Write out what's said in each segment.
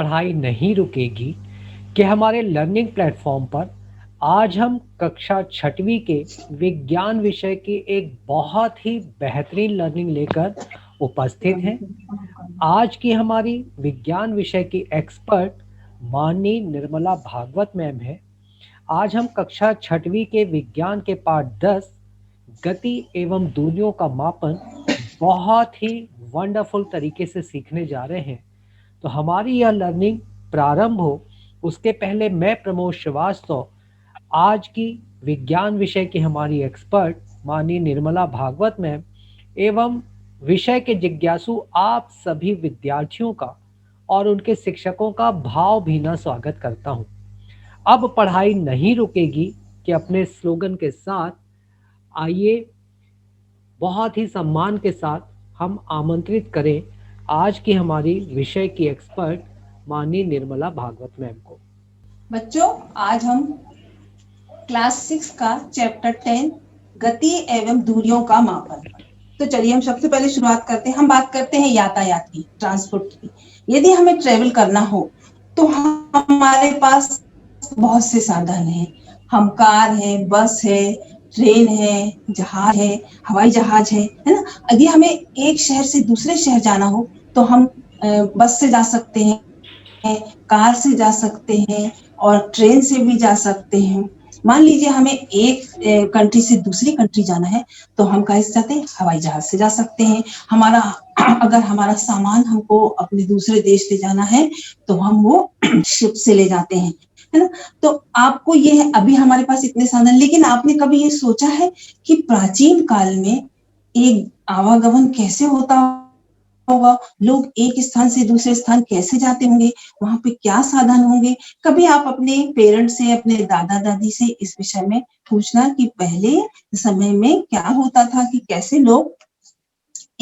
पढ़ाई नहीं रुकेगी कि हमारे लर्निंग प्लेटफॉर्म पर आज हम कक्षा छठवीं के विज्ञान विषय की एक बहुत ही बेहतरीन लर्निंग लेकर उपस्थित हैं। आज की हमारी विज्ञान विषय की एक्सपर्ट माननीय निर्मला भागवत मैम है। आज हम कक्षा छठवीं के विज्ञान के पाठ 10 गति एवं दूरियों का मापन बहुत ही वंडरफुल तरीके से सीखने जा रहे हैं। तो हमारी यह लर्निंग प्रारंभ हो उसके पहले मैं प्रमोद श्रीवास्तव आज की विज्ञान विषय की हमारी एक्सपर्ट माननीय निर्मला भागवत मैम एवं विषय के जिज्ञासु आप सभी विद्यार्थियों का और उनके शिक्षकों का भावभीना स्वागत करता हूं। अब पढ़ाई नहीं रुकेगी कि अपने स्लोगन के साथ आइए बहुत ही सम्मान के साथ हम आमंत्रित करें आज की हमारी विषय की एक्सपर्ट माननीय निर्मला भागवत मैम को। बच्चों, आज हम क्लास 6 का चैप्टर 10 गति एवं दूरियों का मापन। तो चलिए हम सबसे पहले शुरुआत करते हैं। हम बात करते हैं यातायात की, ट्रांसपोर्ट की। यदि हमें ट्रेवल करना हो तो हमारे पास बहुत से साधन हैं। हम कार है, बस है, ट्रेन है, जहाज है, हवाई जहाज है ना। यदि हमें एक शहर से दूसरे शहर जाना हो तो हम बस से जा सकते हैं, कार से जा सकते हैं और ट्रेन से भी जा सकते हैं। मान लीजिए हमें एक कंट्री से दूसरी कंट्री जाना है तो हम कैसे जाते हैं? हवाई जहाज से जा सकते हैं। अगर हमारा सामान हमको अपने दूसरे देश ले जाना है तो हम वो शिप से ले जाते हैं, है ना। तो आपको ये है, अभी हमारे पास इतने साधन, लेकिन आपने कभी ये सोचा है कि प्राचीन काल में एक आवागमन कैसे होता होगा? लोग एक स्थान से दूसरे स्थान कैसे जाते होंगे? वहां पे क्या साधन होंगे? कभी आप अपने पेरेंट्स से, अपने दादा दादी से इस विषय में पूछना कि पहले समय में क्या होता था, कि कैसे लोग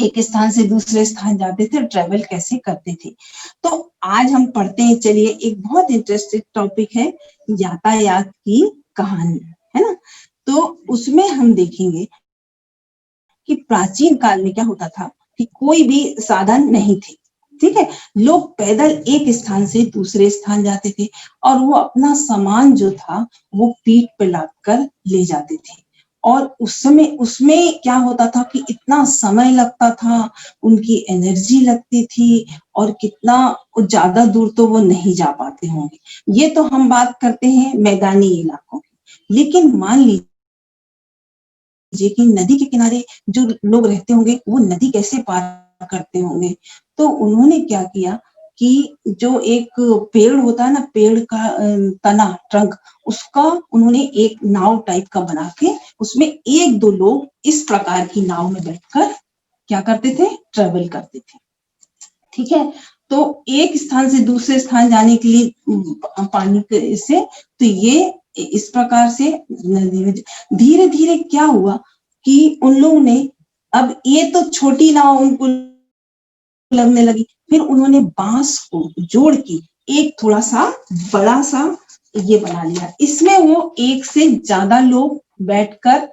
एक स्थान से दूसरे स्थान जाते थे, ट्रेवल कैसे करते थे। तो आज हम पढ़ते हैं, चलिए, एक बहुत इंटरेस्टिंग टॉपिक है यातायात की कहानी, है ना। तो उसमें हम देखेंगे कि प्राचीन काल में क्या होता था कि कोई भी साधन नहीं थे, ठीक है। लोग पैदल एक स्थान से दूसरे स्थान जाते थे और वो अपना सामान जो था वो पीठ पे लाद कर ले जाते थे। और उस समय उसमें क्या होता था कि इतना समय लगता था, उनकी एनर्जी लगती थी और कितना ज्यादा दूर तो वो नहीं जा पाते होंगे। ये तो हम बात करते हैं मैदानी इलाकों की। लेकिन मान लीजिए कि नदी के किनारे जो लोग रहते होंगे वो नदी कैसे पार करते होंगे। तो उन्होंने क्या किया कि जो एक पेड़ होता है ना, पेड़ का तना, ट्रंक, उसका उन्होंने एक नाव टाइप का बना के उसमें एक दो लोग इस प्रकार की नाव में बैठकर क्या करते थे? ट्रेवल करते थे, ठीक है। तो एक स्थान से दूसरे स्थान जाने के लिए पानी से, तो ये इस प्रकार से धीरे धीरे क्या हुआ कि उन लोगों ने, अब ये तो छोटी नाव उनको लगने लगी, फिर उन्होंने बांस को जोड़ के एक थोड़ा सा बड़ा सा ये बना लिया। इसमें वो एक से ज्यादा लोग बैठकर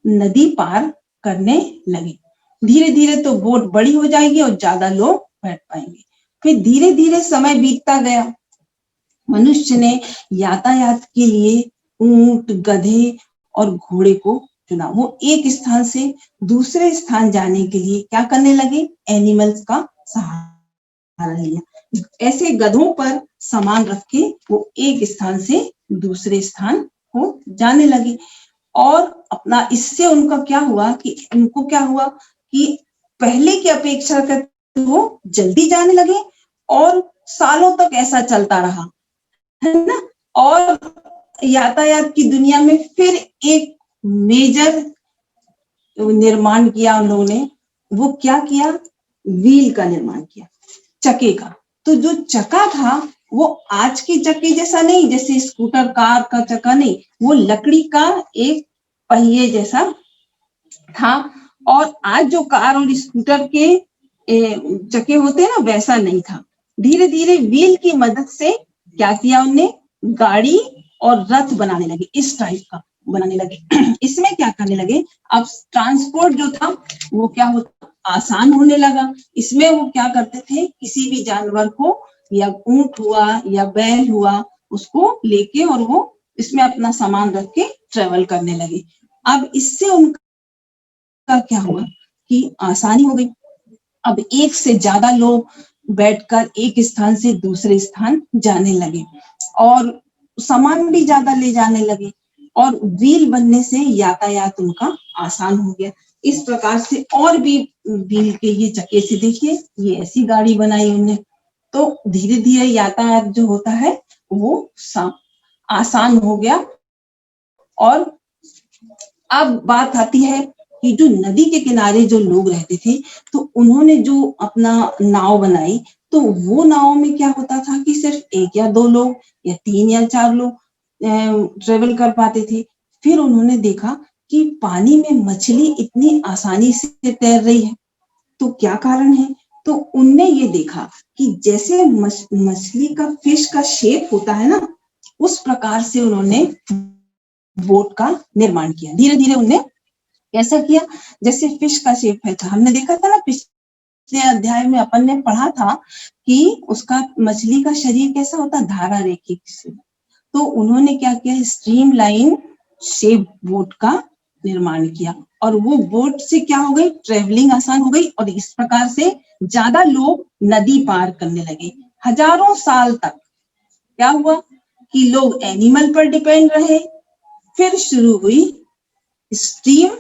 नदी पार करने लगे। धीरे धीरे तो बोट बड़ी हो जाएगी और ज्यादा लोग बैठ पाएंगे। फिर धीरे धीरे समय बीतता गया। मनुष्य ने यातायात के लिए ऊंट, गधे और घोड़े को चुना। वो एक स्थान से दूसरे स्थान जाने के लिए क्या करने लगे? एनिमल्स का सहारा लिया। ऐसे गधों पर सामान रख के वो एक स्थान से दूसरे स्थान को जाने लगे। और अपना इससे उनका क्या हुआ कि पहले की अपेक्षा करते वो जल्दी जाने लगे और सालों तक ऐसा चलता रहा, है ना। और यातायात की दुनिया में फिर एक मेजर निर्माण किया उन लोगों ने। वो क्या किया? व्हील का निर्माण किया, चक्के का। तो जो चक्का था वो आज के चक्के जैसा नहीं, जैसे स्कूटर, कार का चक्का नहीं, वो लकड़ी का एक पहिए जैसा था। और आज जो कार और स्कूटर के चक्के होते हैं ना, वैसा नहीं था। धीरे धीरे व्हील की मदद से क्या किया उनने? गाड़ी और रथ बनाने लगे, इस टाइप का बनाने लगे। इसमें क्या करने लगे? अब ट्रांसपोर्ट जो था वो क्या होता? आसान होने लगा। इसमें वो क्या करते थे? किसी भी जानवर को या ऊंट हुआ या बैल हुआ, उसको लेके और वो इसमें अपना सामान रख के ट्रेवल करने लगे। अब इससे उनका क्या हुआ कि आसानी हो गई। अब एक से ज्यादा लोग बैठकर एक स्थान से दूसरे स्थान जाने लगे और सामान भी ज्यादा ले जाने लगे और व्हील बनने से यातायात उनका आसान हो गया। इस प्रकार से और भी व्हील के ये चक्के से देखिए ये ऐसी गाड़ी बनाई उन्होंने, तो धीरे धीरे यातायात जो होता है वो आसान हो गया। और अब बात आती है कि जो नदी के किनारे जो लोग रहते थे तो उन्होंने जो अपना नाव बनाई, तो वो नाव में क्या होता था कि सिर्फ एक या दो लोग या तीन या चार लोग ट्रेवल कर पाते थे। फिर उन्होंने देखा कि पानी में मछली इतनी आसानी से तैर रही है, तो क्या कारण है? तो उनने ये देखा कि जैसे मछली का फिश का शेप होता है ना, उस प्रकार से उन्होंने बोट का निर्माण किया। धीरे धीरे उन्होंने कैसा किया, जैसे फिश का शेप है था, हमने देखा था ना पिछले अध्याय में अपन ने पढ़ा था कि उसका मछली का शरीर कैसा होता, धारा रेखी से। तो उन्होंने क्या किया, स्ट्रीम लाइन शेप बोट का निर्माण किया और वो बोट से क्या हो गई, ट्रेवलिंग आसान हो गई और इस प्रकार से ज्यादा लोग नदी पार करने लगे। हजारों साल तक क्या हुआ कि लोग एनिमल पर डिपेंड रहे। फिर शुरू हुई स्टीम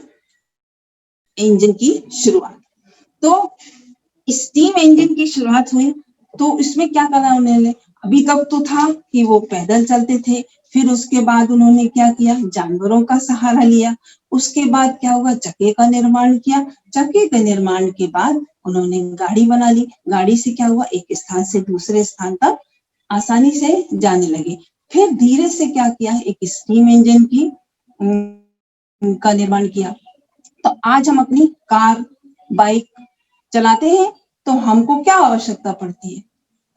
इंजन की शुरुआत। तो स्टीम इंजन की शुरुआत हुई तो इसमें क्या करा उन्होंने, अभी तक तो था कि वो पैदल चलते थे, फिर उसके बाद उन्होंने क्या किया, जानवरों का सहारा लिया। उसके बाद क्या हुआ, चक्के का निर्माण किया। चक्के के निर्माण के बाद उन्होंने गाड़ी बना ली। गाड़ी से क्या हुआ, एक स्थान से दूसरे स्थान तक आसानी से जाने लगे। फिर धीरे से क्या किया, एक स्टीम इंजन की का निर्माण किया। तो आज हम अपनी कार बाइक चलाते हैं तो हमको क्या आवश्यकता पड़ती है,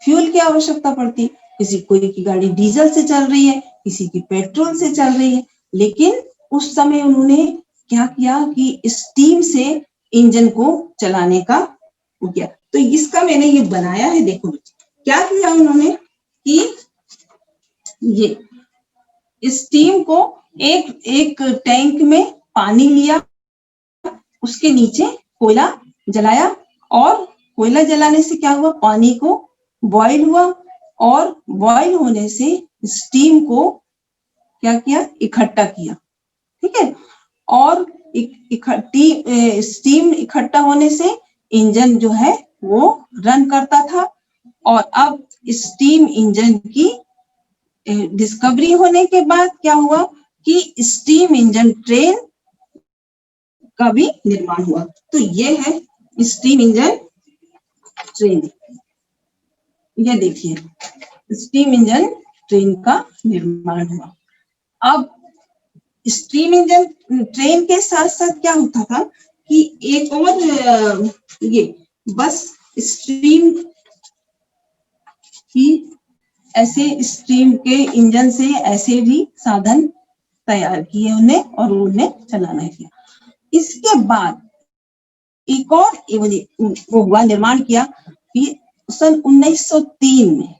फ्यूल की आवश्यकता पड़ती है। किसी कोई की गाड़ी डीजल से चल रही है, किसी की पेट्रोल से चल रही है, लेकिन उस समय उन्होंने क्या किया कि स्टीम से इंजन को चलाने का किया। तो इसका मैंने ये बनाया है, देखो क्या किया उन्होंने कि ये स्टीम को एक टैंक में पानी लिया, उसके नीचे कोयला जलाया और कोयला जलाने से क्या हुआ, पानी को बॉईल हुआ और बॉईल होने से स्टीम को क्या किया, इकट्ठा किया। ठीक है, और इकट्ठी स्टीम इकट्ठा होने से इंजन जो है वो रन करता था। और अब स्टीम इंजन की डिस्कवरी होने के बाद क्या हुआ कि स्टीम इंजन ट्रेन का भी निर्माण हुआ। तो ये है स्टीम इंजन ट्रेन। ये देखिए स्टीम इंजन ट्रेन का निर्माण हुआ। अब स्टीम इंजन ट्रेन के साथ साथ क्या होता था कि एक और ये बस स्टीम की ऐसे स्टीम के इंजन से ऐसे भी साधन तैयार किए उन्हें और उन्हें चलाना किया। इसके बाद एक और वो हुआ, निर्माण किया कि सन 1903 में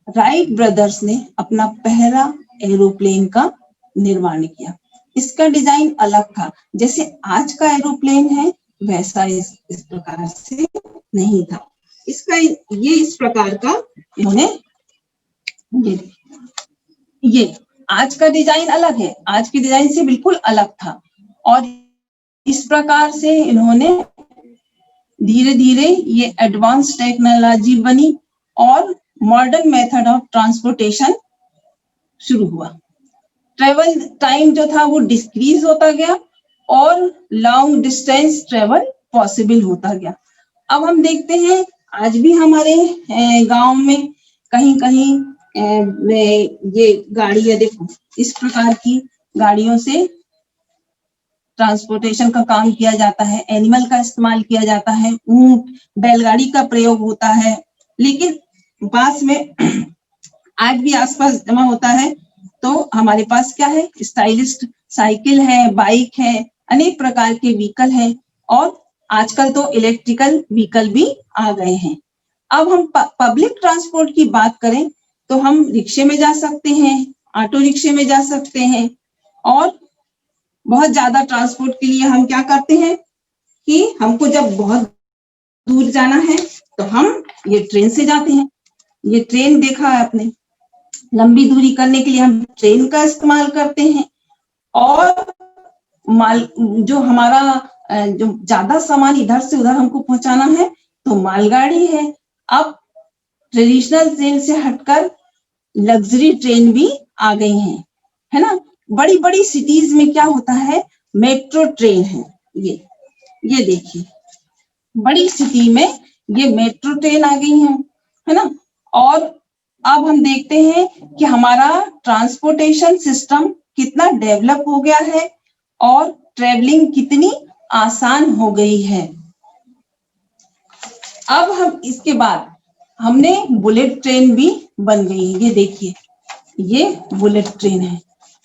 राइट ब्रदर्स ने अपना पहला एरोप्लेन का निर्माण किया। इसका डिजाइन अलग था, जैसे आज का एरोप्लेन है वैसा इस प्रकार से नहीं था। इसका ये इस प्रकार का इन्होंने ये आज का डिजाइन अलग है, आज के डिजाइन से बिल्कुल अलग था। और इस प्रकार से इन्होंने धीरे धीरे ये एडवांस टेक्नोलॉजी बनी और मॉडर्न मेथड ऑफ ट्रांसपोर्टेशन शुरू हुआ। ट्रेवल टाइम जो था वो डिक्रीज होता गया और लॉन्ग डिस्टेंस ट्रेवल पॉसिबल होता गया। अब हम देखते हैं आज भी हमारे गांव में कहीं कहीं ये गाड़ियां देखो इस प्रकार की गाड़ियों से ट्रांसपोर्टेशन का काम किया जाता है, एनिमल का इस्तेमाल किया जाता है, ऊंट बैलगाड़ी का प्रयोग होता है। लेकिन पास में आज भी आसपास जमा होता है तो हमारे पास क्या है, स्टाइलिस्ट साइकिल है, बाइक है, अनेक प्रकार के व्हीकल है और आजकल तो इलेक्ट्रिकल व्हीकल भी आ गए हैं। अब हम पब्लिक ट्रांसपोर्ट की बात करें तो हम रिक्शे में जा सकते हैं, ऑटो रिक्शे में जा सकते हैं, और बहुत ज्यादा ट्रांसपोर्ट के लिए हम क्या करते हैं कि हमको जब बहुत दूर जाना है तो हम ये ट्रेन से जाते हैं। ये ट्रेन देखा है आपने, लंबी दूरी करने के लिए हम ट्रेन का इस्तेमाल करते हैं। और माल जो हमारा जो ज्यादा सामान इधर से उधर हमको पहुंचाना है तो मालगाड़ी है। अब ट्रेडिशनल ट्रेन से हटकर लग्जरी ट्रेन भी आ गई हैं, है ना। बड़ी बड़ी सिटीज में क्या होता है, मेट्रो ट्रेन है। ये देखिए, बड़ी सिटी में ये मेट्रो ट्रेन आ गई है ना। और अब हम देखते हैं कि हमारा ट्रांसपोर्टेशन सिस्टम कितना डेवलप हो गया है और ट्रेवलिंग कितनी आसान हो गई है। अब हम इसके बाद हमने बुलेट ट्रेन भी बन गई है। ये देखिए, ये बुलेट ट्रेन है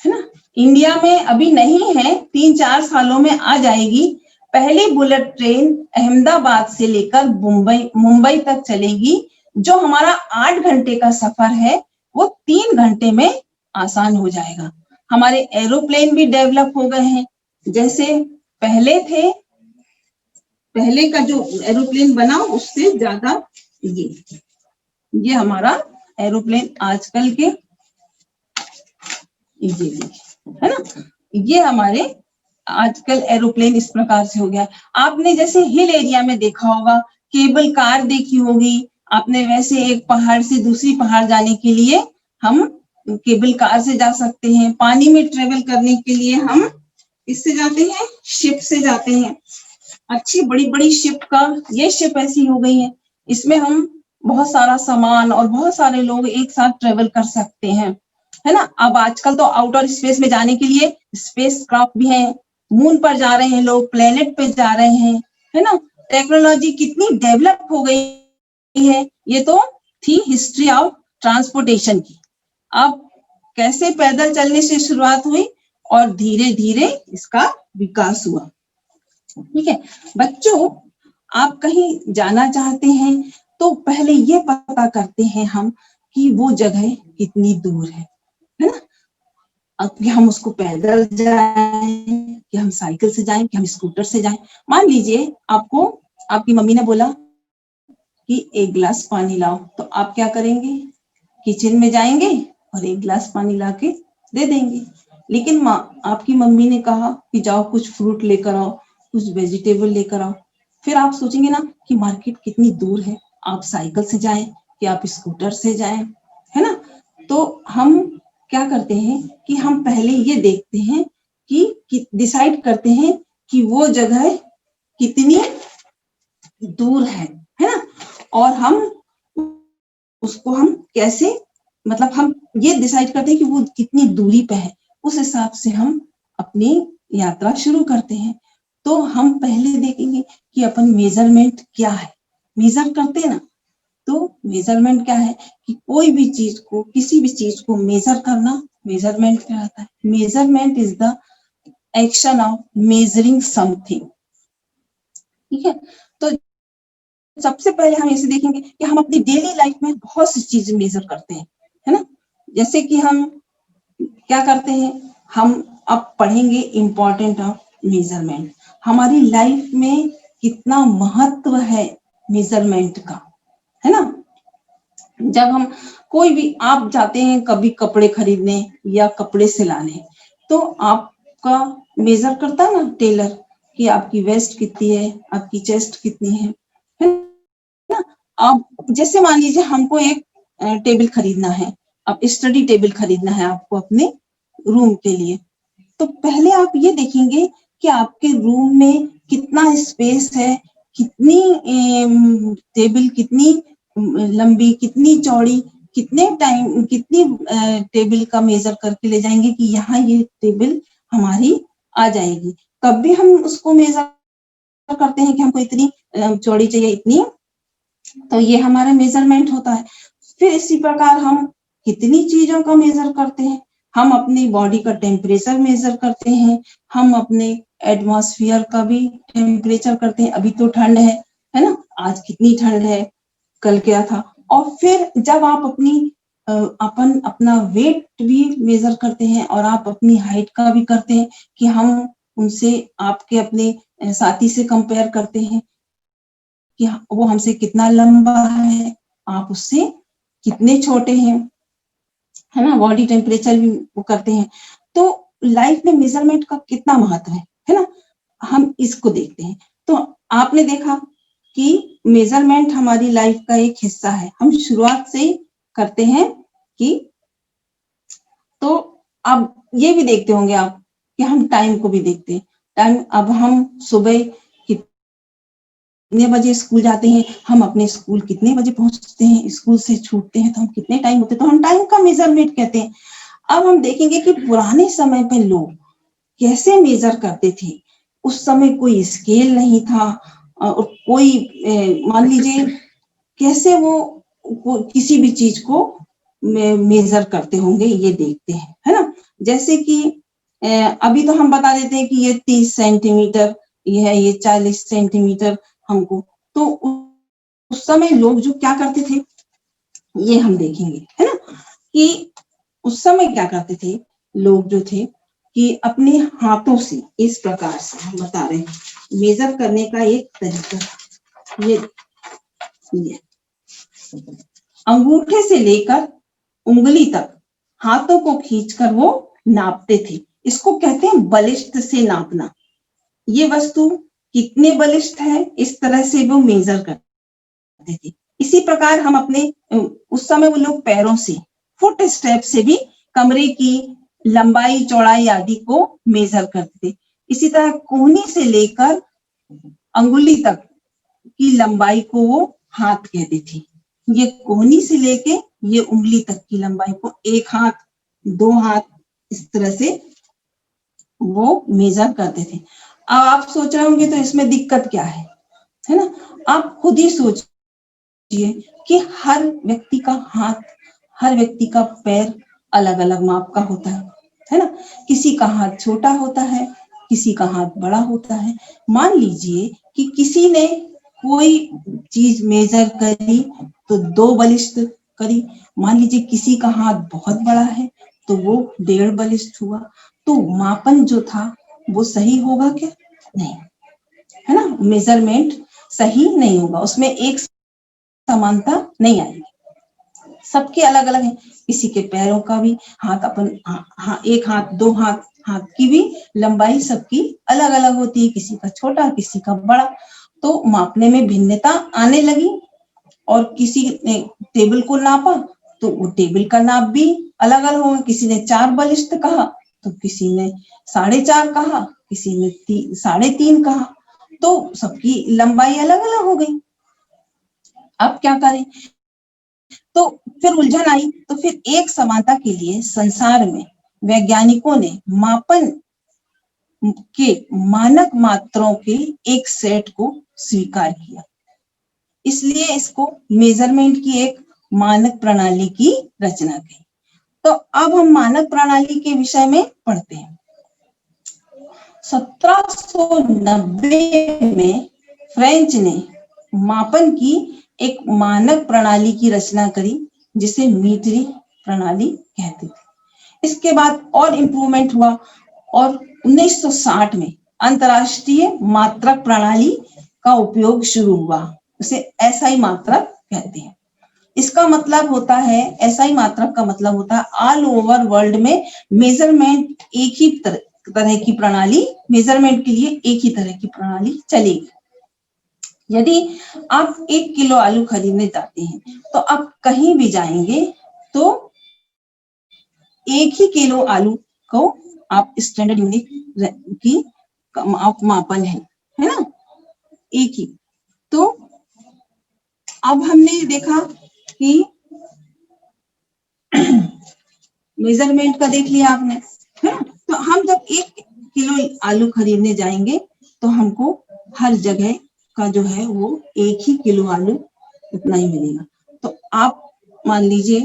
ना। इंडिया में अभी नहीं है, 3-4 सालों में आ जाएगी। पहली बुलेट ट्रेन अहमदाबाद से लेकर मुंबई तक चलेगी। जो हमारा 8 घंटे का सफर है वो 3 घंटे में आसान हो जाएगा। हमारे एरोप्लेन भी डेवलप हो गए हैं। जैसे पहले थे, पहले का जो एरोप्लेन बना उससे ज्यादा ये हमारा एरोप्लेन आजकल के है ना। ये हमारे आजकल एरोप्लेन इस प्रकार से हो गया। आपने जैसे हिल एरिया में देखा होगा, केबल कार देखी होगी आपने, वैसे एक पहाड़ से दूसरी पहाड़ जाने के लिए हम केबल कार से जा सकते हैं। पानी में ट्रेवल करने के लिए हम इससे जाते हैं, शिप से जाते हैं। अच्छी बड़ी बड़ी शिप का, ये शिप ऐसी हो गई है, इसमें हम बहुत सारा सामान और बहुत सारे लोग एक साथ ट्रेवल कर सकते हैं, है ना। अब आजकल तो आउटर स्पेस में जाने के लिए स्पेस क्राफ्ट भी है, मून पर जा रहे हैं लोग, प्लेनेट पे जा रहे हैं, है ना। टेक्नोलॉजी कितनी डेवलप हो गई है। ये तो थी हिस्ट्री ऑफ ट्रांसपोर्टेशन की। अब कैसे पैदल चलने से शुरुआत हुई और धीरे धीरे इसका विकास हुआ। ठीक है बच्चों, आप कहीं जाना चाहते हैं तो पहले ये पता करते हैं हम कि वो जगह कितनी दूर है ना। अब कि हम उसको पैदल जाएं, कि हम साइकिल से जाएं, कि हम स्कूटर से जाएं। मान लीजिए आपको आपकी मम्मी ने बोला कि 1 गिलास पानी लाओ, तो आप क्या करेंगे, किचन में जाएंगे और 1 गिलास पानी लाके दे देंगे। लेकिन आपकी मम्मी ने कहा कि जाओ कुछ फ्रूट लेकर आओ, कुछ वेजिटेबल लेकर आओ। फिर आप सोचेंगे ना कि मार्केट कितनी दूर है, आप साइकिल से जाएं कि आप स्कूटर से जाएं, है ना। तो हम क्या करते हैं कि हम पहले ये देखते हैं कि डिसाइड करते हैं कि वो जगह कितनी दूर है ना। और हम उसको हम कैसे, मतलब हम ये डिसाइड करते हैं कि वो कितनी दूरी पे है, उस हिसाब से हम अपनी यात्रा शुरू करते हैं। तो हम पहले देखेंगे कि अपन मेजरमेंट क्या है, मेजर करते हैं ना। तो मेजरमेंट क्या है कि कोई भी चीज को, किसी भी चीज को मेजर करना, मेजरमेंट कहलाता है। Measurement is the action of measuring something. ठीक है, तो सबसे पहले हम ऐसे देखेंगे कि हम अपनी डेली लाइफ में बहुत सी चीजें मेजर करते हैं, है ना। जैसे कि हम क्या करते हैं, हम अब पढ़ेंगे इम्पोर्टेंट ऑफ मेजरमेंट। हमारी लाइफ में कितना महत्व है मेजरमेंट का, है ना। जब हम कोई भी, आप जाते हैं कभी कपड़े खरीदने या कपड़े सिलाने, तो आपका मेजर करता है ना टेलर कि आपकी वेस्ट कितनी है, आपकी चेस्ट कितनी है ना। आप जैसे मान लीजिए हमको एक टेबल खरीदना है, अब स्टडी टेबल खरीदना है आपको अपने रूम के लिए, तो पहले आप ये देखेंगे कि आपके रूम में कितना स्पेस है, कितनी टेबल कितनी लंबी, कितनी चौड़ी, कितने टाइम, कितनी टेबल का मेजर करके ले जाएंगे कि यहाँ ये टेबल हमारी आ जाएगी। तब भी हम उसको मेजर करते हैं कि हमको इतनी चौड़ी चाहिए, इतनी, तो ये हमारा मेजरमेंट होता है। फिर इसी प्रकार हम कितनी चीजों का मेजर करते हैं, हम अपनी बॉडी का टेम्परेचर मेजर करते हैं, हम अपने एटमॉस्फेयर का भी टेम्परेचर करते हैं। अभी तो ठंड है ना, आज कितनी ठंड है, कल क्या था। और फिर जब आप अपना वेट भी मेजर करते हैं और आप अपनी हाइट का भी करते हैं कि हम उनसे आपके अपने साथी से कंपेयर करते हैं कि वो हमसे कितना लंबा है, आप उससे कितने छोटे हैं, है ना। बॉडी टेम्परेचर भी वो करते हैं। तो लाइफ में मेजरमेंट का कितना महत्व है ना, हम इसको देखते हैं। तो आपने देखा कि मेजरमेंट हमारी लाइफ का एक हिस्सा है। हम शुरुआत से ही करते हैं कि, तो अब ये भी देखते होंगे आप कि हम टाइम को भी देखते हैं। टाइम, अब हम सुबह कितने बजे स्कूल जाते हैं, हम अपने स्कूल कितने बजे पहुंचते हैं, स्कूल से छूटते हैं तो हम कितने टाइम होते हैं, तो हम टाइम का मेजरमेंट कहते हैं। अब हम देखेंगे कि पुराने समय पे लोग कैसे मेजर करते थे। उस समय कोई स्केल नहीं था, और कोई मान लीजिए कैसे वो किसी भी चीज को मेजर करते होंगे, ये देखते हैं, है ना। जैसे कि अभी तो हम बता देते हैं कि ये 30 सेंटीमीटर ये है, ये 40 सेंटीमीटर हमको। तो उस समय लोग जो क्या करते थे ये हम देखेंगे, है ना, कि उस समय क्या करते थे लोग जो थे कि अपने हाथों से इस प्रकार से, हम बता रहे हैं मेजर करने का एक तरीका। ये अंगूठे से लेकर उंगली तक हाथों को खींचकर वो नापते थे। इसको कहते हैं बलिष्ठ से नापना। ये वस्तु कितने बलिष्ठ है, इस तरह से वो मेजर करते थे। इसी प्रकार हम अपने उस समय वो लोग पैरों से, फुट स्टेप से भी कमरे की लंबाई चौड़ाई आदि को मेजर करते थे। इसी तरह कोहनी से लेकर अंगुली तक की लंबाई को वो हाथ कहते थे। ये कोहनी से लेके ये उंगली तक की लंबाई को, एक हाथ, दो हाथ, इस तरह से वो मेजर करते थे। अब आप सोच रहे होंगे तो इसमें दिक्कत क्या है ना। आप खुद ही सोचिए कि हर व्यक्ति का हाथ, हर व्यक्ति का पैर अलग अलग माप का होता है ना। किसी का हाथ छोटा होता है, किसी का हाथ बड़ा होता है। मान लीजिए कि किसी ने कोई चीज मेजर करी तो 2 बलिष्ठ करी। मान लीजिए किसी का हाथ बहुत बड़ा है तो वो 1.5 बलिष्ठ हुआ। तो मापन जो था वो सही होगा क्या? नहीं, है ना। मेजरमेंट सही नहीं होगा, उसमें एक समानता नहीं आएगी। सबके अलग अलग है। किसी के पैरों का भी हाथ एक हाथ, 2 हाथ, हाथ की भी लंबाई सबकी अलग अलग होती है, किसी का छोटा, किसी का बड़ा। तो मापने में भिन्नता आने लगी। और किसी ने टेबल को नापा तो वो टेबल का नाप भी अलग अलग होगा। किसी ने 4 बलिष्ठ कहा तो किसी ने 4.5 कहा, किसी ने 3.5 कहा। तो सबकी लंबाई अलग अलग हो गई। अब क्या करें? तो फिर उलझन आई। तो फिर एक समानता के लिए संसार में वैज्ञानिकों ने मापन के मानक मात्रों के एक सेट को स्वीकार किया। इसलिए इसको मेजरमेंट की एक मानक प्रणाली की रचना की। तो अब हम मानक प्रणाली के विषय में पढ़ते हैं। 1790 में फ्रेंच ने मापन की एक मानक प्रणाली की रचना करी जिसे मीटरी प्रणाली कहते थे। इसके बाद और इम्प्रूवमेंट हुआ और 1960 में अंतरराष्ट्रीय मात्रक प्रणाली का उपयोग शुरू हुआ। उसे एसआई मात्रक कहते हैं। इसका मतलब होता है, एसआई मात्रक का मतलब होता है ऑल ओवर वर्ल्ड में मेजरमेंट एक ही तरह की प्रणाली, मेजरमेंट के लिए एक ही तरह की प्रणाली चलेगी। यदि आप 1 किलो आलू खरीदने जाते हैं तो आप कहीं भी जाएंगे तो 1 ही किलो आलू को आप स्टैंडर्ड यूनिट की मापन है ना, एक ही। तो अब हमने देखा कि मेजरमेंट का देख लिया आपने, है ना। तो हम जब 1 किलो आलू खरीदने जाएंगे तो हमको हर जगह का जो है वो 1 ही किलो आलू उतना ही मिलेगा। तो आप मान लीजिए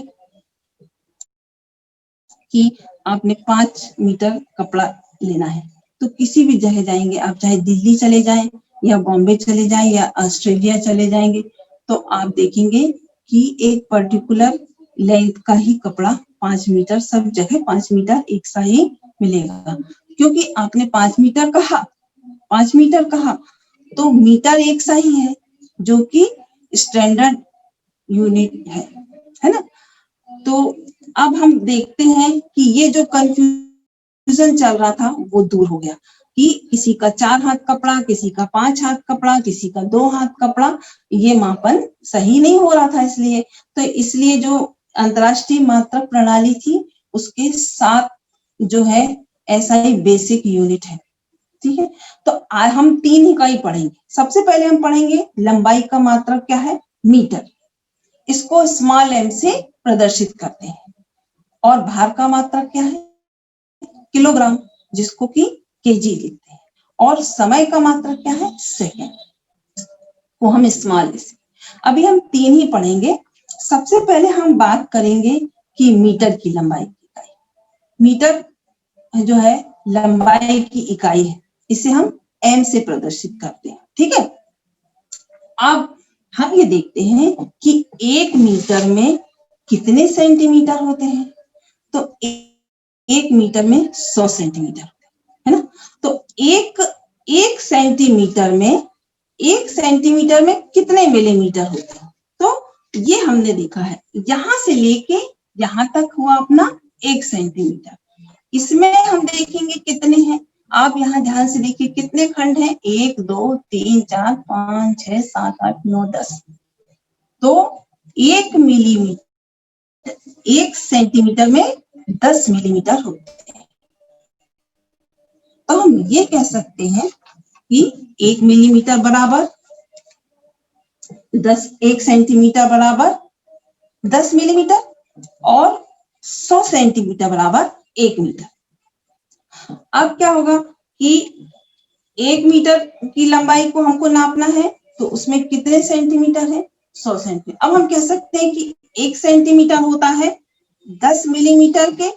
कि आपने 5 मीटर कपड़ा लेना है तो किसी भी जगह जाएंगे आप, चाहे दिल्ली चले जाएं या बॉम्बे चले जाएं या ऑस्ट्रेलिया चले जाएंगे, तो आप देखेंगे कि एक पर्टिकुलर लेंथ का ही कपड़ा 5 मीटर, सब जगह 5 मीटर एक सा ही मिलेगा, क्योंकि आपने 5 मीटर कहा, 5 मीटर कहा तो मीटर एक सा ही है, जो कि स्टैंडर्ड यूनिट है ना। तो अब हम देखते हैं कि ये जो कंफ्यूजन चल रहा था वो दूर हो गया कि किसी का 4 हाथ कपड़ा, किसी का 5 हाथ कपड़ा, किसी का 2 हाथ कपड़ा, ये मापन सही नहीं हो रहा था। इसलिए जो अंतरराष्ट्रीय मात्रक प्रणाली थी उसके साथ जो है SI बेसिक यूनिट है। ठीक है, तो हम 3 इकाई पढ़ेंगे। सबसे पहले हम पढ़ेंगे लंबाई का मात्रक क्या है, मीटर, इसको स्मॉल m से प्रदर्शित करते हैं। और भार का मात्रक क्या है, किलोग्राम, जिसको कि केजी लिखते हैं। और समय का मात्रक क्या है, सेकेंड, वो हम स्मॉल से। अभी हम 3 ही पढ़ेंगे। सबसे पहले हम बात करेंगे कि मीटर की लंबाई की इकाई। मीटर जो है लंबाई की इकाई है, इसे हम m से प्रदर्शित करते हैं। ठीक है, अब हम ये देखते हैं कि 1 मीटर में कितने सेंटीमीटर होते हैं। तो 1 मीटर में 100 सेंटीमीटर है ना। तो एक सेंटीमीटर में कितने मिलीमीटर होते हैं, तो ये हमने देखा है, यहां से लेके यहां तक हुआ अपना 1 सेंटीमीटर। इसमें हम देखेंगे कितने हैं, आप यहाँ ध्यान से देखिए कितने खंड हैं, 1 2 3 4 5 6 7 8 9 10। तो 1 मिलीमीटर, 1 सेंटीमीटर में 10 मिलीमीटर होते हैं। तो हम ये कह सकते हैं कि 1 मिलीमीटर बराबर 1 सेंटीमीटर बराबर 10 मिलीमीटर और 100 सेंटीमीटर बराबर 1 मीटर। अब क्या होगा कि 1 मीटर की लंबाई को हमको नापना है, तो उसमें कितने सेंटीमीटर है, 100 सेंटीमीटर। अब हम कह सकते हैं कि 1 सेंटीमीटर होता है 10 मिलीमीटर के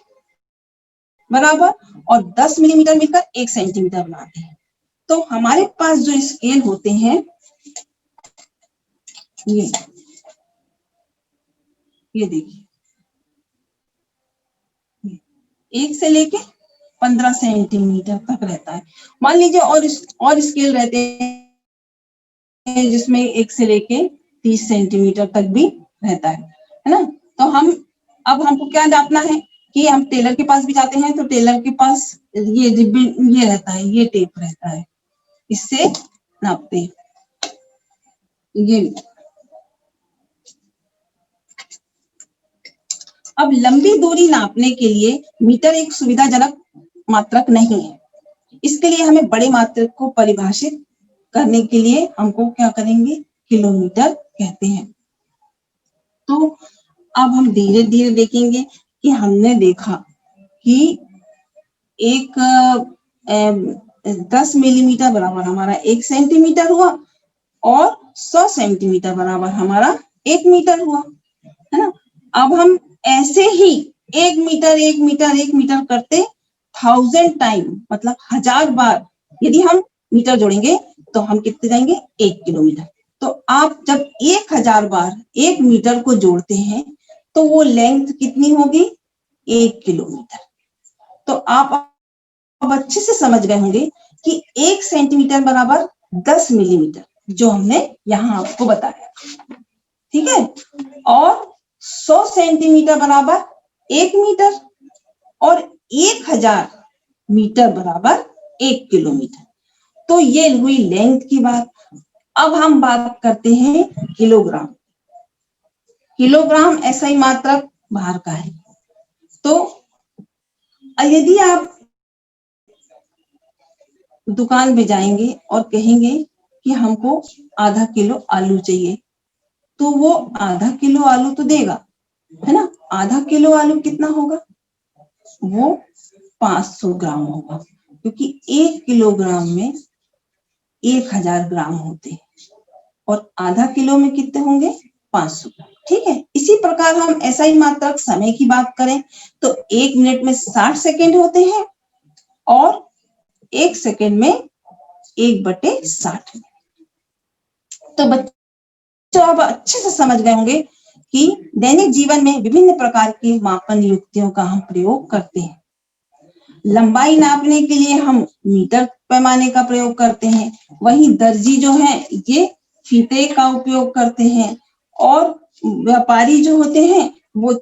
बराबर, और 10 मिलीमीटर मिलकर 1 सेंटीमीटर बनाते हैं। तो हमारे पास जो स्केल होते हैं ये देखिए, 1 से लेके 15 सेंटीमीटर तक रहता है। मान लीजिए और स्केल रहते हैं जिसमें 1 से लेके 30 सेंटीमीटर तक भी रहता है ना। तो अब हमको क्या नापना है कि हम टेलर के पास भी जाते हैं, तो टेलर के पास ये रिबन ये रहता है, ये टेप रहता है, इससे नापते हैं। ये अब लंबी दूरी नापने के लिए मीटर एक सुविधाजनक मात्रक नहीं है। इसके लिए हमें बड़े मात्रक को परिभाषित करने के लिए हमको क्या करेंगे, किलोमीटर कहते हैं। तो अब हम धीरे धीरे देखेंगे कि हमने देखा कि 10 मिलीमीटर बराबर हमारा 1 सेंटीमीटर हुआ, और 100 सेंटीमीटर बराबर हमारा 1 मीटर हुआ, है ना। अब हम ऐसे ही 1 मीटर 1 मीटर 1 मीटर करते 1000 टाइम, मतलब 1000 बार यदि हम मीटर जोड़ेंगे तो हम कितने जाएंगे, 1 किलोमीटर। तो आप जब 1000 बार 1 मीटर को जोड़ते हैं तो वो लेंथ कितनी होगी, 1 किलोमीटर। तो आप अब अच्छे से समझ गए होंगे कि 1 सेंटीमीटर बराबर 10 मिलीमीटर, जो हमने यहाँ आपको बताया। ठीक है, और 100 सेंटीमीटर बराबर 1 मीटर, और 1000 मीटर बराबर 1 किलोमीटर। तो ये हुई लेंथ की बात। अब हम बात करते हैं किलोग्राम। किलोग्राम SI मात्रक भार का है। तो यदि आप दुकान में जाएंगे और कहेंगे कि हमको आधा किलो आलू चाहिए, तो वो आधा किलो आलू तो देगा, है ना। आधा किलो आलू कितना होगा, वो 500 ग्राम होगा, क्योंकि 1 किलोग्राम में 1000 ग्राम होते हैं, और आधा किलो में कितने होंगे, 500 ग्राम। ठीक है, इसी प्रकार हम SI मात्रक समय की बात करें तो 1 मिनट में 60 सेकेंड होते हैं, और 1 सेकेंड में 1/60। तो बच्चों तो अब अच्छे से समझ गए होंगे कि दैनिक जीवन में विभिन्न प्रकार के मापन युक्तियों का हम प्रयोग करते हैं। लंबाई नापने के लिए हम मीटर पैमाने का प्रयोग करते हैं, वहीं दर्जी जो है ये फीते का उपयोग करते हैं, और व्यापारी जो होते हैं वो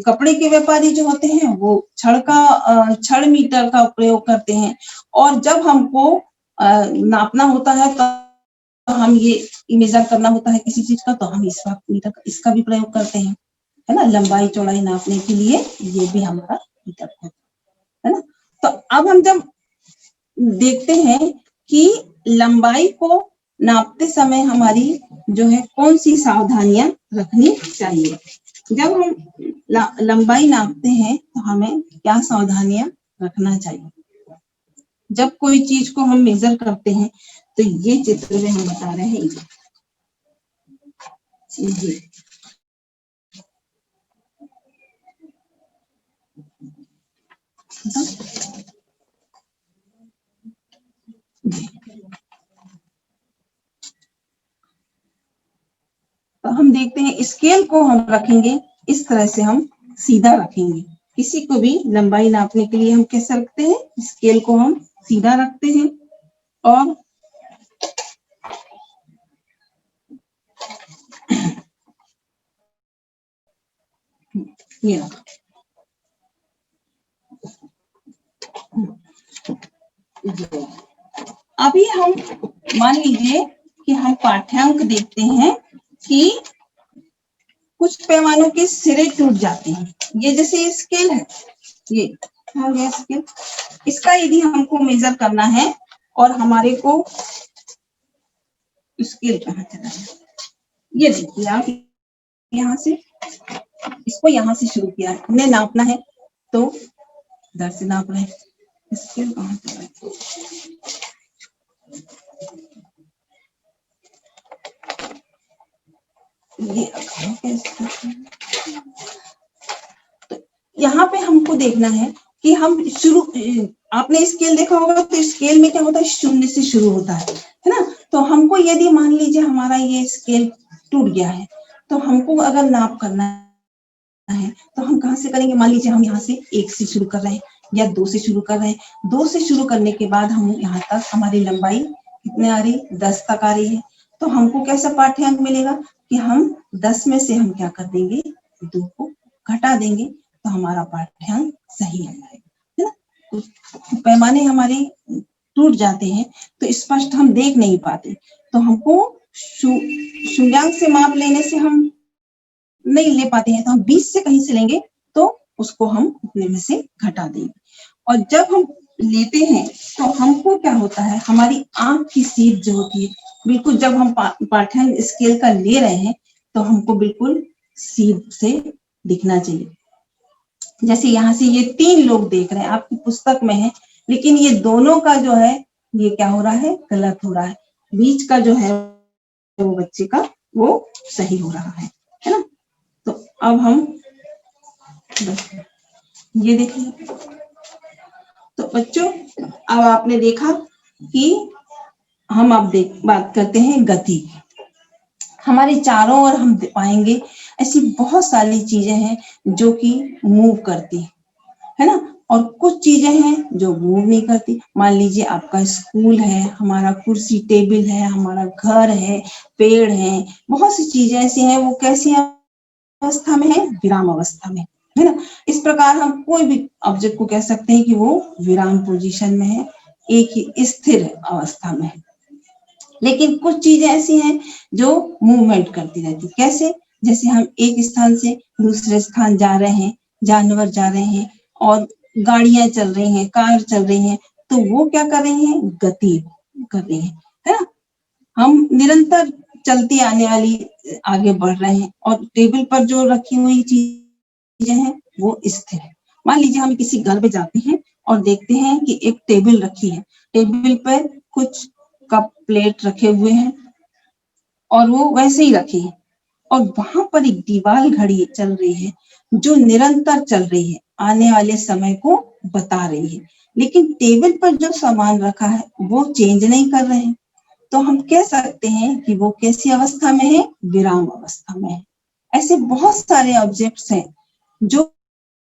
कपड़े के व्यापारी जो होते हैं वो छड़ मीटर का प्रयोग करते हैं। और जब हमको नापना होता है तो हम ये मेजर करना होता है किसी चीज का, तो हम इसका भी प्रयोग करते हैं, है ना। लंबाई चौड़ाई नापने के लिए ये भी हमारा मीटर है ना। तो अब हम जब देखते हैं कि लंबाई को नापते समय हमारी जो है कौन सी सावधानियां रखनी चाहिए। जब हम लंबाई नापते हैं तो हमें क्या सावधानियां रखना चाहिए। जब कोई चीज को हम मेजर करते हैं तो ये चित्र में हम बता रहे हैं ये तो हम देखते हैं स्केल को हम रखेंगे इस तरह से, हम सीधा रखेंगे। किसी को भी लंबाई नापने के लिए हम कैसे रखते हैं, स्केल को हम सीधा रखते हैं और ये अभी हम मान लीजिए कि हम पाठ्यांक देखते हैं कि कुछ पैमानों के सिरे टूट जाते हैं। ये जैसे स्केल है, ये हो गया स्केल, इसका यदि हमको मेजर करना है और हमारे को स्केल कहाँ चला है, ये देखिए आप, यहाँ से इसको यहाँ से शुरू किया है, हमने नापना है तो इधर से नाप रहे हैं, स्केल कहाँ चला है, ये तो यहाँ पे हमको देखना है कि हम आपने स्केल देखा होगा तो स्केल में क्या होता है, शून्य से शुरू होता है ना। तो हमको यदि मान लीजिए हमारा ये स्केल टूट गया है तो हमको अगर नाप करना है तो हम कहाँ से करेंगे। मान लीजिए हम यहाँ से 1 से शुरू कर रहे हैं या 2 से शुरू कर रहे हैं। 2 से शुरू करने के बाद हम यहाँ तक हमारी लंबाई कितने आ रही, 10 तक आ रही है। तो हमको कैसा पाठ्यांक मिलेगा कि हम 10 में से हम क्या कर देंगे, 2 को घटा देंगे, तो हमारा पाठ्यांक सही आ जाएगा, है ना। तो पैमाने हमारे टूट जाते हैं तो स्पष्ट हम देख नहीं पाते, तो हमको शून्यांक से माप लेने से हम नहीं ले पाते हैं, तो हम 20 से कहीं से लेंगे तो उसको हम अपने में से घटा देंगे। और जब हम लेते हैं तो हमको क्या होता है, हमारी आंख की सीध जो होती है बिल्कुल, जब हम पाठ्यांक स्केल का ले रहे हैं तो हमको बिल्कुल सीध से दिखना चाहिए। जैसे यहाँ से ये 3 लोग देख रहे हैं, आपकी पुस्तक में है, लेकिन ये दोनों का जो है ये क्या हो रहा है, गलत हो रहा है। बीच का जो है वो बच्चे का वो सही हो रहा है ना। तो अब हम ये देखिए, तो बच्चों अब आपने देखा कि हम अब बात करते हैं गति। हमारे चारों ओर हम पाएंगे ऐसी बहुत सारी चीजें हैं जो कि मूव करती है ना, और कुछ चीजें हैं जो मूव नहीं करती। मान लीजिए आपका स्कूल है, हमारा कुर्सी टेबल है, हमारा घर है, पेड़ है, बहुत सी चीजें ऐसी हैं, वो कैसी अवस्था में है, विराम अवस्था में, है ना। इस प्रकार हम कोई भी ऑब्जेक्ट को कह सकते हैं कि वो विराम पोजीशन में है, एक ही स्थिर अवस्था में है। लेकिन कुछ चीजें ऐसी हैं जो मूवमेंट करती रहती। कैसे, जैसे हम एक स्थान से दूसरे स्थान जा रहे हैं, जानवर जा रहे हैं और गाड़ियां चल रही हैं, कार चल रही हैं, तो वो क्या कर रही हैं, गति कर रही है ना। हम निरंतर चलती आने वाली आगे बढ़ रहे हैं और टेबल पर जो रखी हुई चीजें हैं वो स्थिर है। मान लीजिए हम किसी घर में जाते हैं और देखते हैं कि एक टेबल रखी है, टेबल पर कुछ कप प्लेट रखे हुए हैं और वो वैसे ही रखी है, और वहां पर एक दीवार घड़ी चल रही है जो निरंतर चल रही है, आने वाले समय को बता रही है। लेकिन टेबल पर जो सामान रखा है वो चेंज नहीं कर रहे हैं, तो हम कह सकते हैं कि वो कैसी अवस्था में है, विराम अवस्था में है। ऐसे बहुत सारे ऑब्जेक्ट्स हैं जो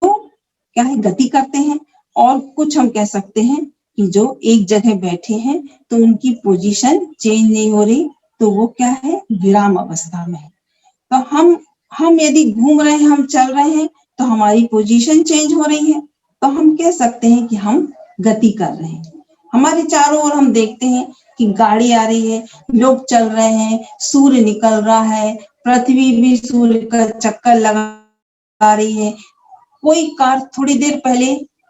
क्या है, गति करते हैं, और कुछ हम कह सकते हैं कि जो एक जगह बैठे हैं तो उनकी पोजीशन चेंज नहीं हो रही, तो वो क्या है, विराम अवस्था में है। तो हम यदि घूम रहे हैं, हम चल रहे हैं, तो हमारी पोजीशन चेंज हो रही है, तो हम कह सकते हैं कि हम गति कर रहे हैं। हमारे चारों ओर हम देखते हैं कि गाड़ी आ रही है, लोग चल रहे हैं, सूर्य निकल रहा है, पृथ्वी भी सूर्य का चक्कर लगा रही है। कोई कार थोड़ी देर पहले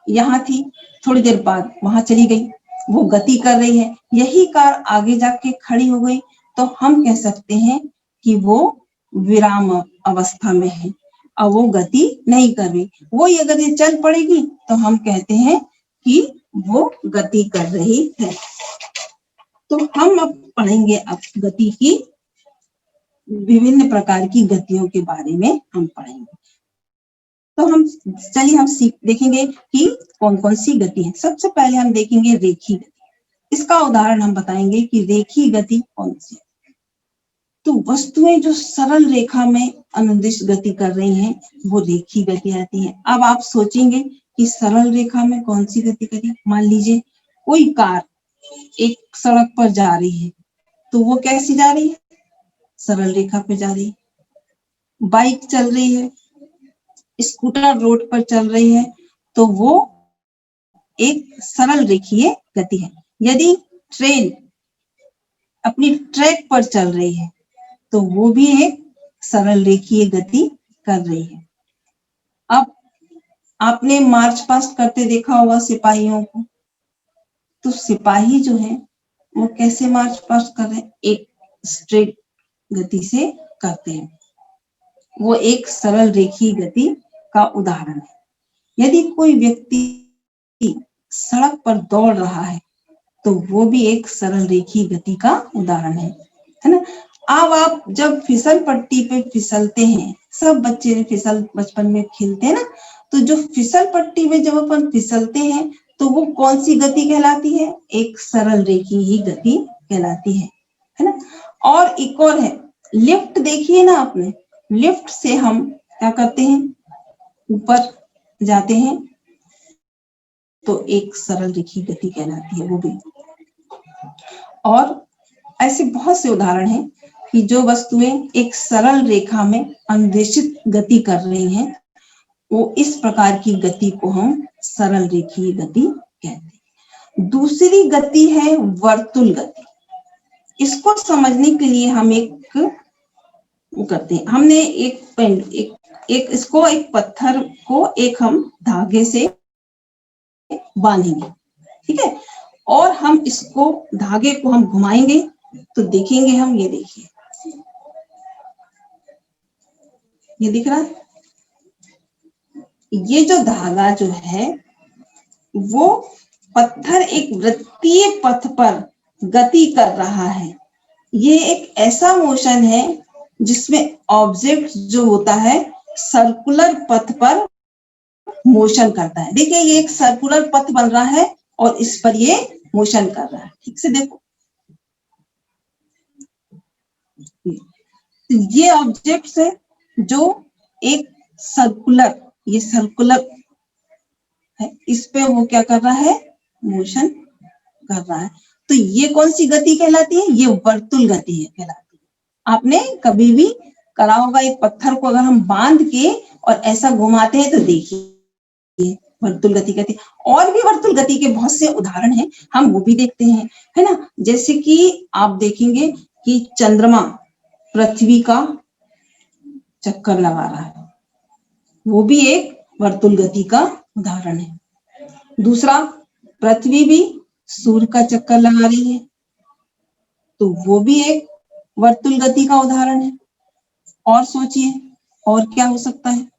यहाँ थी, थोड़ी देर बाद वहां चली गई, वो गति कर रही है। यही कार आगे जाके खड़ी हो गई, तो हम कह सकते हैं कि वो विराम अवस्था में है, अब वो गति नहीं कर रही। वो अगर ये चल पड़ेगी तो हम कहते हैं कि वो गति कर रही है। तो हम अब पढ़ेंगे अब गति की, विभिन्न प्रकार की गतियों के बारे में हम पढ़ेंगे। तो हम देखेंगे कि कौन कौन सी गति है। सबसे पहले हम देखेंगे रेखीय गति। इसका उदाहरण हम बताएंगे कि रेखीय गति कौन सी है। तो वस्तुएं जो सरल रेखा में अनुदिश गति कर रही हैं, वो रेखीय गति आती है। अब आप सोचेंगे कि सरल रेखा में कौन सी गति करी। मान लीजिए कोई कार एक सड़क पर जा रही है, तो वो कैसी जा रही है, सरल रेखा पे जा रही है। बाइक चल रही है, स्कूटर रोड पर चल रही है, तो वो एक सरल रेखीय गति है। यदि ट्रेन अपनी ट्रैक पर चल रही है, तो वो भी एक सरल रेखीय गति कर रही है। अब आपने मार्च पास्ट करते देखा होगा सिपाहियों को, तो सिपाही जो है वो कैसे मार्च पास्ट कर रहे हैं, एक स्ट्रेट गति से करते हैं। वो एक सरल रेखीय गति का उदाहरण है। यदि कोई व्यक्ति सड़क पर दौड़ रहा है, तो वो भी एक सरल रेखीय गति का उदाहरण है ना। अब आप जब फिसल पट्टी पे फिसलते हैं, सब बच्चे बचपन में खेलते हैं ना, तो जो फिसल पट्टी में जब अपन फिसलते हैं, तो वो कौन सी गति कहलाती है, एक सरल रेखीय ही गति कहलाती है ना। और एक और है, लिफ्ट देखिए ना आपने, लिफ्ट से हम क्या करते हैं, ऊपर जाते हैं, तो एक सरल रेखीय गति कहलाती है वो भी। और ऐसे बहुत से उदाहरण हैं कि जो वस्तुएं एक सरल रेखा में अनुदेशित गति कर रही हैं, वो इस प्रकार की गति को हम सरल रेखीय गति कहते हैं। दूसरी गति है वर्तुल गति। इसको समझने के लिए हम एक वो करते हैं, हमने इसको एक पत्थर को एक हम धागे से बांधेंगे, ठीक है, और हम इसको धागे को हम घुमाएंगे, तो देखेंगे हम, ये देखिए, ये दिख रहा है, ये जो धागा जो है वो पत्थर एक वृत्तीय पथ पर गति कर रहा है। ये एक ऐसा मोशन है जिसमें ऑब्जेक्ट जो होता है सर्कुलर पथ पर मोशन करता है। देखिए ये एक सर्कुलर पथ बन रहा है और इस पर ये मोशन कर रहा है। ठीक से देखो, ये ऑब्जेक्ट्स है जो एक सर्कुलर, ये सर्कुलर है, इस पे वो क्या कर रहा है, मोशन कर रहा है। तो ये कौन सी गति कहलाती है, ये वर्तुल गति है कहलाती है। आपने कभी भी करा होगा, एक पत्थर को अगर हम बांध के और ऐसा घुमाते हैं, तो देखिए वर्तुल गति कहती है। और भी वर्तुल गति के बहुत से उदाहरण हैं, हम वो भी देखते हैं, है ना। जैसे कि आप देखेंगे कि चंद्रमा पृथ्वी का चक्कर लगा रहा है, वो भी एक वर्तुल गति का उदाहरण है। दूसरा, पृथ्वी भी सूर्य का चक्कर लगा रही है, तो वो भी एक वर्तुल गति का उदाहरण है। और सोचिए और क्या हो सकता है।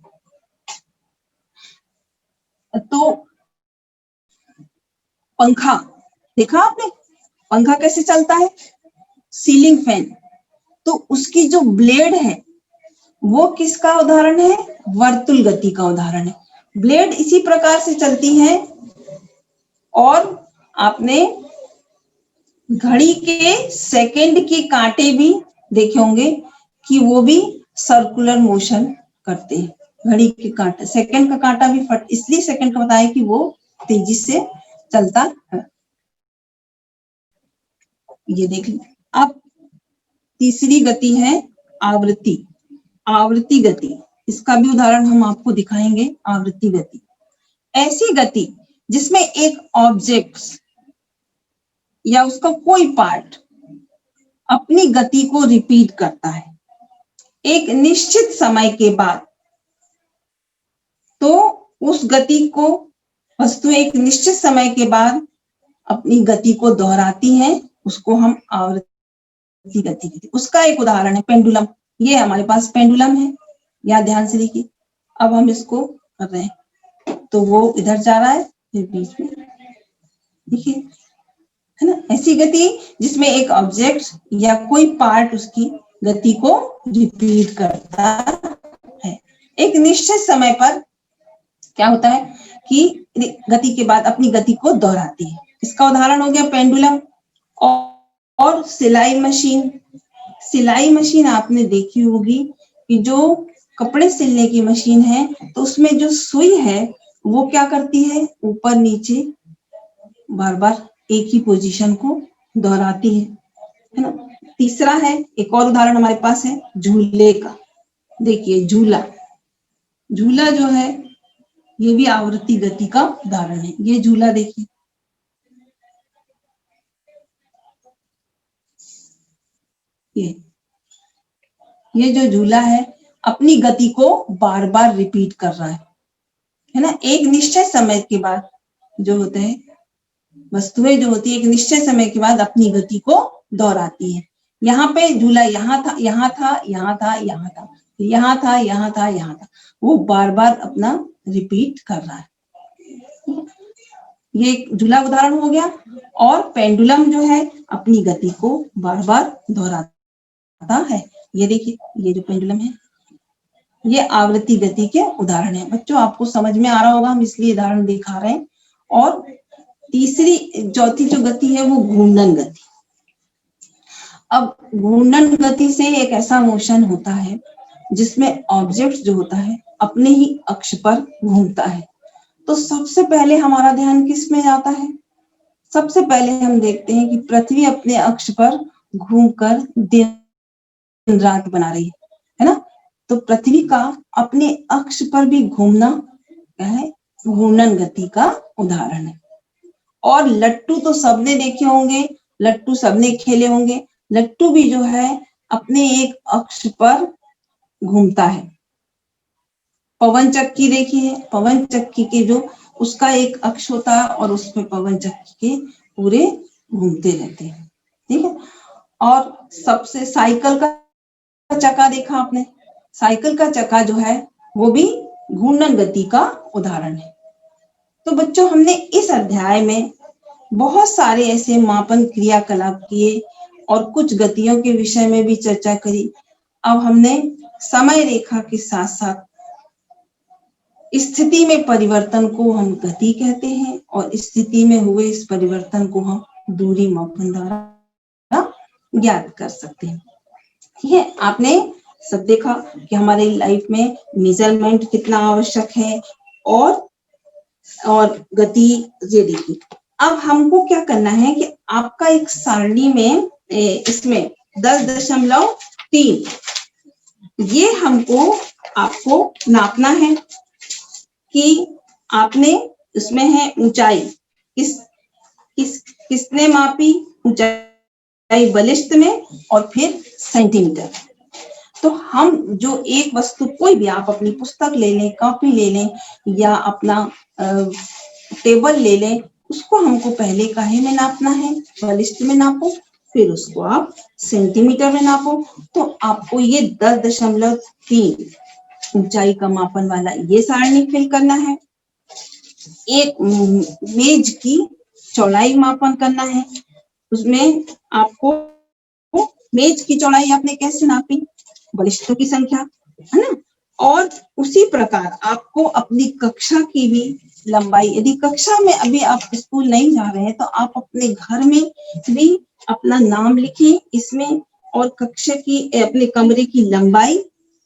तो पंखा देखा आपने, पंखा कैसे चलता है, सीलिंग फैन, तो उसकी जो ब्लेड है वो किसका उदाहरण है, वर्तुल गति का उदाहरण है। ब्लेड इसी प्रकार से चलती है। और आपने घड़ी के सेकंड के कांटे भी देखे होंगे कि वो भी सर्कुलर मोशन करते हैं। घड़ी के कांटे, सेकंड का कांटा भी इसलिए सेकंड का बताया कि वो तेजी से चलता है। ये देख लीजिए। अब तीसरी गति है आवृत्ति। आवृत्ति गति, इसका भी उदाहरण हम आपको दिखाएंगे। आवृत्ति गति ऐसी गति जिसमें एक ऑब्जेक्ट या उसका कोई पार्ट अपनी गति को रिपीट करता है एक निश्चित समय के बाद। तो उस गति को वस्तु एक निश्चित समय के बाद अपनी गति को दोहराती है, उसको हम आवृत्ति गति कहते हैं। उसका एक उदाहरण है पेंडुलम। ये हमारे पास पेंडुलम है, यहाँ ध्यान से देखिए। अब हम इसको कर रहे हैं तो वो इधर जा रहा है, फिर बीच में देखिए, है ना। ऐसी गति जिसमें एक ऑब्जेक्ट या कोई पार्ट उसकी गति को रिपीट करता है। एक निश्चित समय पर क्या होता है कि गति के बाद अपनी गति को दोहराती है। इसका उदाहरण हो गया पेंडुलम। और सिलाई मशीन। सिलाई मशीन आपने देखी होगी कि जो कपड़े सिलने की मशीन है तो उसमें जो सुई है वो क्या करती है, ऊपर नीचे बार बार एक ही पोजीशन को दोहराती है ना। तीसरा है, एक और उदाहरण हमारे पास है झूले का। देखिए झूला, झूला जो है ये भी आवृत्ति गति का उदाहरण है। ये झूला देखिए, ये जो झूला है अपनी गति को बार बार रिपीट कर रहा है ना। एक निश्चित समय के बाद जो होते हैं वस्तुएं जो होती है एक निश्चित समय के बाद अपनी गति को दोहराती है। यहाँ पे झूला यहाँ था, यहाँ था, यहाँ था, यहाँ था, यहाँ था, यहाँ था, यहाँ था, वो बार बार अपना रिपीट कर रहा है। ये एक झूला उदाहरण हो गया। और पेंडुलम जो है अपनी गति को बार बार दोहराता है। ये देखिए, ये जो पेंडुलम है ये आवृत्ति गति के उदाहरण है। बच्चों आपको समझ में आ रहा होगा, हम इसलिए उदाहरण दिखा रहे हैं। और चौथी जो गति है वो घूर्णन गति। अब घूर्णन गति से एक ऐसा मोशन होता है जिसमें ऑब्जेक्ट जो होता है अपने ही अक्ष पर घूमता है। तो सबसे पहले हमारा ध्यान किस में जाता है? सबसे पहले हम देखते हैं कि पृथ्वी अपने अक्ष पर घूमकर दिन रात बना रही है ना। तो पृथ्वी का अपने अक्ष पर भी घूमना क्या है, घूर्णन गति का उदाहरण है। और लट्टू तो सबने देखे होंगे, लट्टू सबने खेले होंगे। लट्टू भी जो है अपने एक अक्ष पर घूमता है। पवन चक्की देखिए, पवन चक्की के जो उसका एक अक्ष होता है और उसमें पवन चक्की के पूरे घूमते रहते हैं, ठीक है। और सबसे साइकिल का चक्का देखा आपने, साइकिल का चक्का जो है वो भी घूर्णन गति का उदाहरण है। तो बच्चों हमने इस अध्याय में बहुत सारे ऐसे मापन क्रियाकलाप किए और कुछ गतियों के विषय में भी चर्चा करी। अब हमने समय रेखा के साथ साथ स्थिति में परिवर्तन को हम गति कहते हैं और स्थिति में हुए इस परिवर्तन को हम दूरी मापन द्वारा ज्ञात कर सकते हैं। ठीक है, आपने सब देखा कि हमारे लाइफ में मेजरमेंट कितना आवश्यक है और गति। ये देखिए, अब हमको क्या करना है कि आपका एक सारणी में इसमें 10.3 ये हमको आपको नापना है कि आपने इसमें है ऊंचाई किसने मापी, ऊंचाई बलिष्ठ में और फिर सेंटीमीटर। तो हम जो एक वस्तु कोई भी, आप अपनी पुस्तक ले लें, कॉपी ले लें या अपना टेबल ले लें, उसको हमको पहले काहे में नापना है, बलिष्ठ में नापो, फिर उसको आप सेंटीमीटर में नापो। तो आपको ये 10.3 ऊंचाई का मापन वाला ये सारणी फिल करना है। एक मेज की चौड़ाई मापन करना है, उसमें आपको मेज की चौड़ाई आपने कैसे नापी, बलिष्ठों की संख्या, है ना। और उसी प्रकार आपको अपनी कक्षा की भी लंबाई, यदि कक्षा में अभी आप स्कूल नहीं जा रहे हैं तो आप अपने घर में भी अपना नाम लिखें इसमें, और कक्षा की अपने कमरे की लंबाई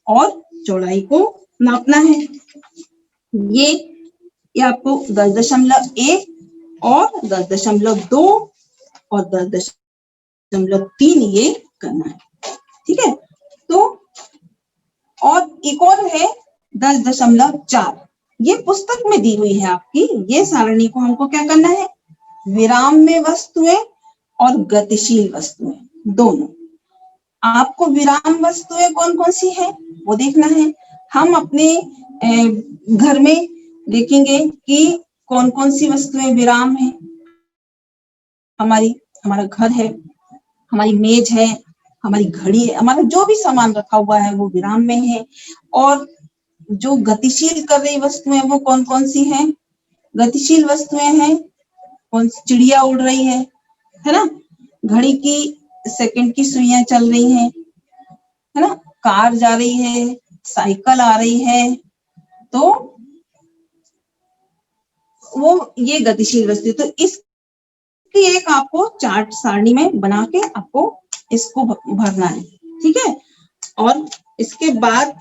और चौड़ाई को नापना है। ये आपको 10.1 और 10.2 और 10.3 ये करना है, ठीक है। तो और एक और है 10.4, ये पुस्तक में दी हुई है आपकी। ये सारणी को हमको क्या करना है, विराम में वस्तुएं और गतिशील वस्तुएं दोनों। आपको विराम वस्तुएं कौन कौन सी है वो देखना है। हम अपने घर में देखेंगे कि कौन कौन सी वस्तुएं विराम है। हमारा घर है, हमारी मेज है, हमारी घड़ी है, हमारा जो भी सामान रखा हुआ है वो विराम में है। और जो गतिशील कर रही वस्तुएं वो कौन कौन सी हैं? गतिशील वस्तुएं हैं कौन सी, चिड़िया उड़ रही है ना, घड़ी की सेकंड की सुइयां चल रही हैं, है ना, कार जा रही है, साइकिल आ रही है, तो वो ये गतिशील वस्तु। तो इसकी एक आपको चार्ट सारणी में बना के आपको इसको भरना है, ठीक है। और इसके बाद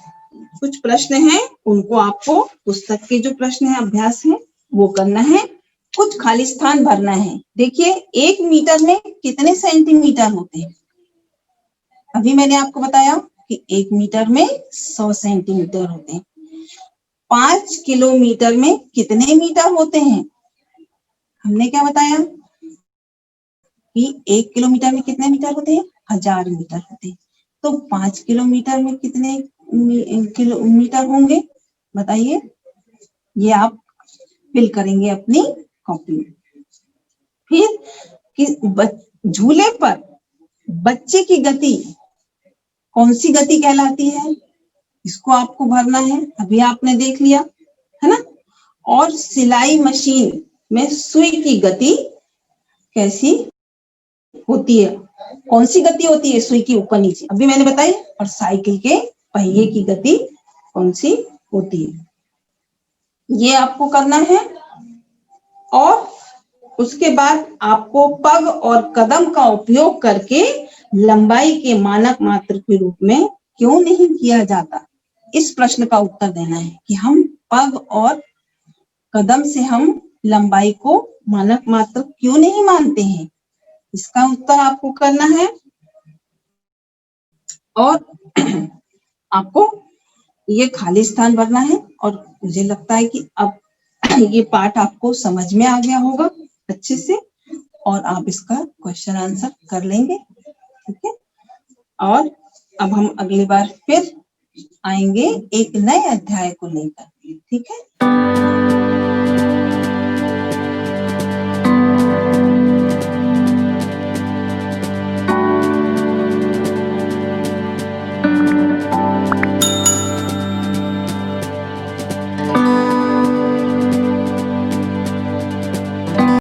कुछ प्रश्न हैं, उनको आपको पुस्तक के जो प्रश्न है अभ्यास है वो करना है, कुछ खाली स्थान भरना है। देखिए 1 मीटर में कितने सेंटीमीटर होते हैं? अभी मैंने आपको बताया कि 1 मीटर में 100 सेंटीमीटर होते हैं। 5 किलोमीटर में कितने मीटर होते हैं? हमने क्या बताया कि 1 किलोमीटर में कितने मीटर होते हैं? 1000 मीटर होते हैं। तो 5 किलोमीटर में कितने किलोमीटर होंगे बताइए? ये आप फिल करेंगे अपनी कॉपी में। फिर कि झूले पर बच्चे की गति कौन सी गति कहलाती है, इसको आपको भरना है। अभी आपने देख लिया है ना। और सिलाई मशीन में सुई की गति कैसी होती है, कौन सी गति होती है सुई की ऊपर नीचे, अभी मैंने बताई। और साइकिल के पहिए की गति कौन सी होती है, ये आपको करना है। और उसके बाद आपको पग और कदम का उपयोग करके लंबाई के मानक मात्र के रूप में क्यों नहीं किया जाता, इस प्रश्न का उत्तर देना है कि हम पग और कदम से हम लंबाई को मानक मात्र क्यों नहीं मानते हैं, इसका उत्तर आपको करना है। और आपको ये खाली स्थान भरना है। और मुझे लगता है कि अब ये पार्ट आपको समझ में आ गया होगा अच्छे से, और आप इसका क्वेश्चन आंसर कर लेंगे, ठीक है। और अब हम अगली बार फिर आएंगे एक नए अध्याय को लेकर, ठीक है।